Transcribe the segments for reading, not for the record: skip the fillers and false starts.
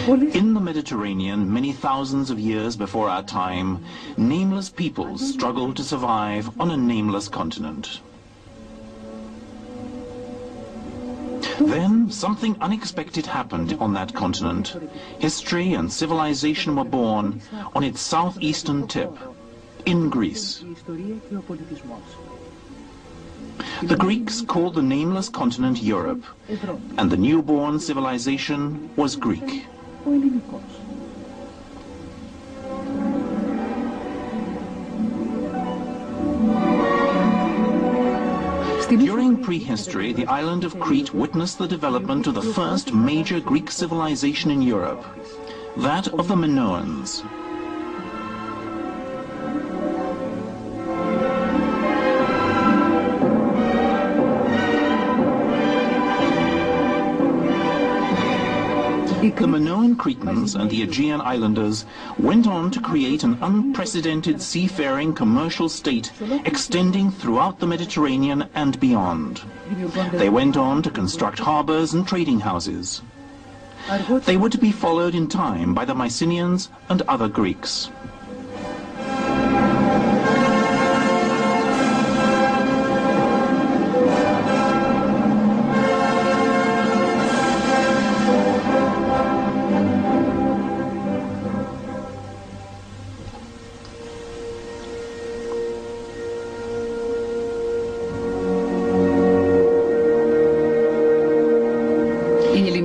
In the Mediterranean, many thousands of years before our time, nameless peoples struggled to survive on a nameless continent. Then, something unexpected happened on that continent. History and civilization were born on its southeastern tip, in Greece. The Greeks called the nameless continent Europe, and the newborn civilization was Greek. During prehistory, the island of Crete witnessed the development of the first major Greek civilization in Europe, that of the Minoans. The Minoan Cretans and the Aegean islanders went on to create an unprecedented seafaring commercial state extending throughout the Mediterranean and beyond. They went on to construct harbors and trading houses. They were to be followed in time by the Mycenaeans and other Greeks.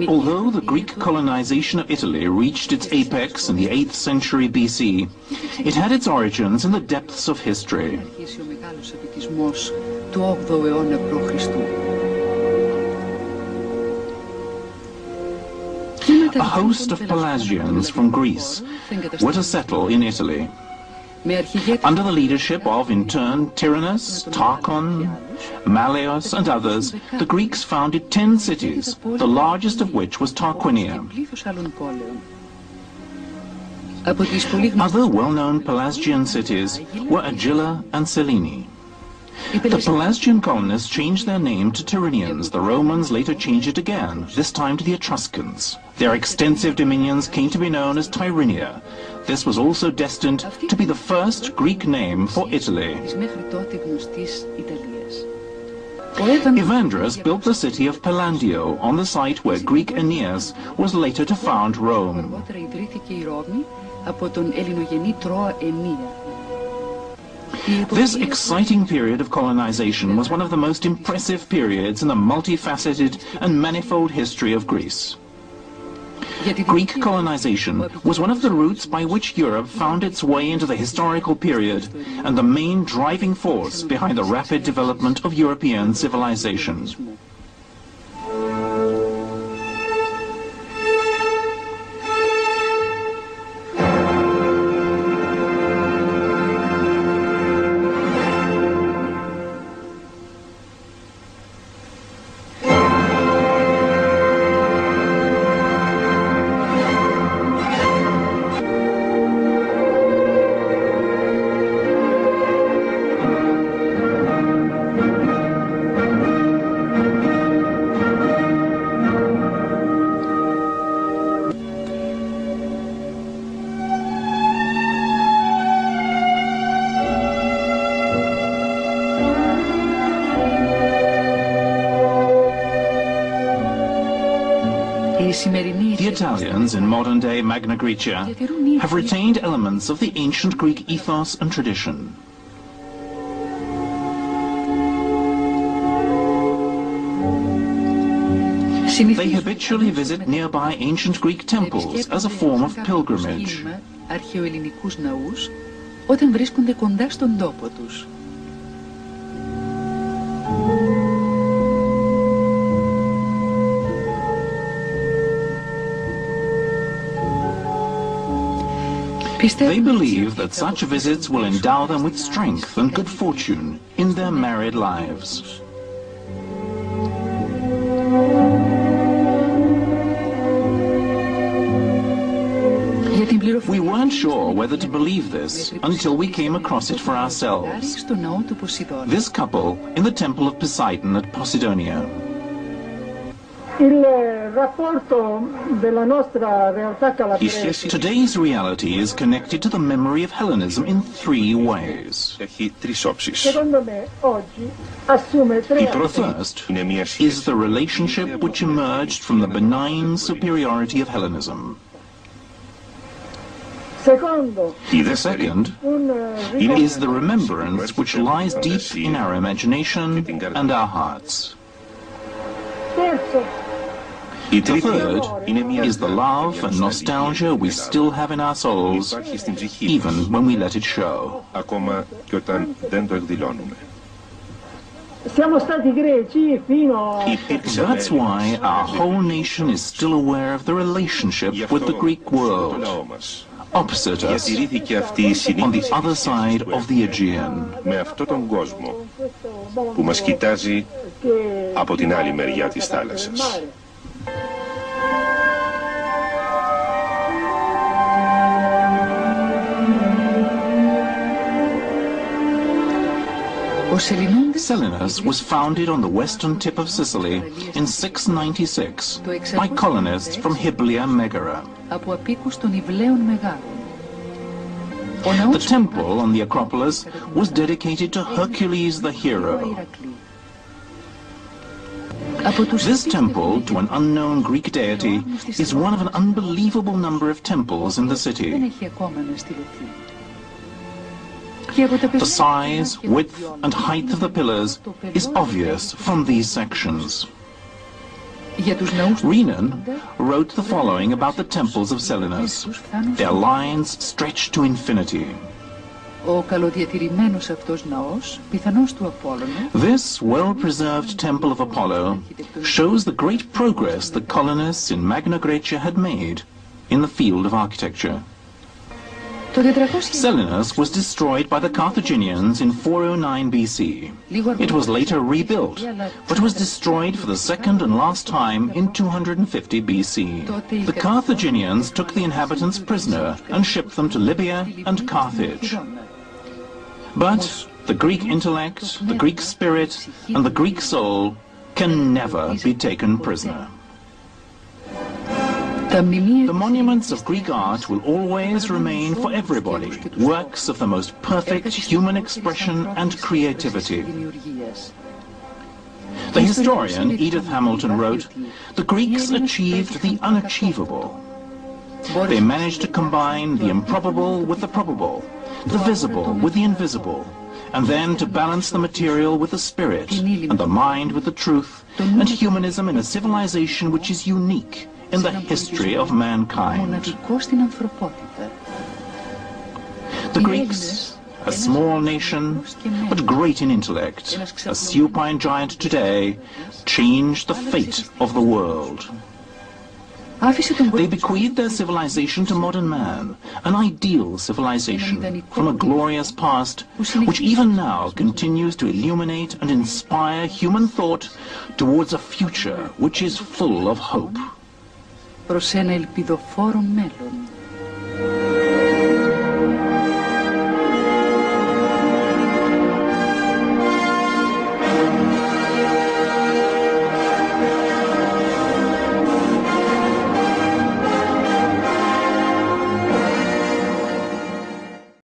Although the Greek colonization of Italy reached its apex in the 8th century BC, it had its origins in the depths of history. A host of Pelasgians from Greece were to settle in Italy. Under the leadership of, in turn, Tyrannus, Tarchon, Malleus, and others, the Greeks founded 10 cities, the largest of which was Tarquinia. Other well-known Pelasgian cities were Agylla and Selene. The Pelasgian colonists changed their name to Tyrrhenians. The Romans later changed it again, this time to the Etruscans. Their extensive dominions came to be known as Tyrrhenia. This was also destined to be the first Greek name for Italy. Evandrus built the city of Pelandio on the site where Greek Aeneas was later to found Rome. This exciting period of colonization was one of the most impressive periods in the multifaceted and manifold history of Greece. Greek colonization was one of the routes by which Europe found its way into the historical period and the main driving force behind the rapid development of European civilization. The Italians in modern-day Magna Graecia have retained elements of the ancient Greek ethos and tradition. They habitually visit nearby ancient Greek temples as a form of pilgrimage. They believe that such visits will endow them with strength and good fortune in their married lives. We weren't sure whether to believe this until we came across it for ourselves. This couple in the temple of Poseidon at Posidonia. Today's reality is connected to the memory of Hellenism in three ways. Έχει τρεις όψεις. The first is the relationship which emerged from the benign superiority of Hellenism. The second is the remembrance which lies deep in our imagination and our hearts. The third is the love and nostalgia we still have in our souls, even when we let it show. Ακόμα και όταν δεν το εκδηλώνουμε. That's why our whole nation is still aware of the relationship with the Greek world, opposite us, on the other side of the Aegean. Με αυτόν τον κόσμο που μας κοιτάζει από την άλλη μεριά της θάλασσας. Selinus was founded on the western tip of Sicily in 696 by colonists from Hyblia Megara. The temple on the Acropolis was dedicated to Hercules the hero. This temple to an unknown Greek deity is one of an unbelievable number of temples in the city. The size, width and height of the pillars is obvious from these sections. Renan wrote the following about the temples of Selinus. Their lines stretch to infinity. This well-preserved temple of Apollo shows the great progress the colonists in Magna Graecia had made in the field of architecture. Selinus was destroyed by the Carthaginians in 409 BC. It was later rebuilt, but was destroyed for the second and last time in 250 BC. The Carthaginians took the inhabitants prisoner and shipped them to Libya and Carthage. But the Greek intellect, the Greek spirit, and the Greek soul can never be taken prisoner. The monuments of Greek art will always remain for everybody, works of the most perfect human expression and creativity. The historian Edith Hamilton wrote, "The Greeks achieved the unachievable. They managed to combine the improbable with the probable, the visible with the invisible, and then to balance the material with the spirit, and the mind with the truth, and humanism in a civilization which is unique in the history of mankind." The Greeks, a small nation, but great in intellect, a supine giant today, changed the fate of the world. They bequeathed their civilization to modern man, an ideal civilization from a glorious past, which even now continues to illuminate and inspire human thought towards a future which is full of hope. προς ένα ελπιδοφόρο μέλλον.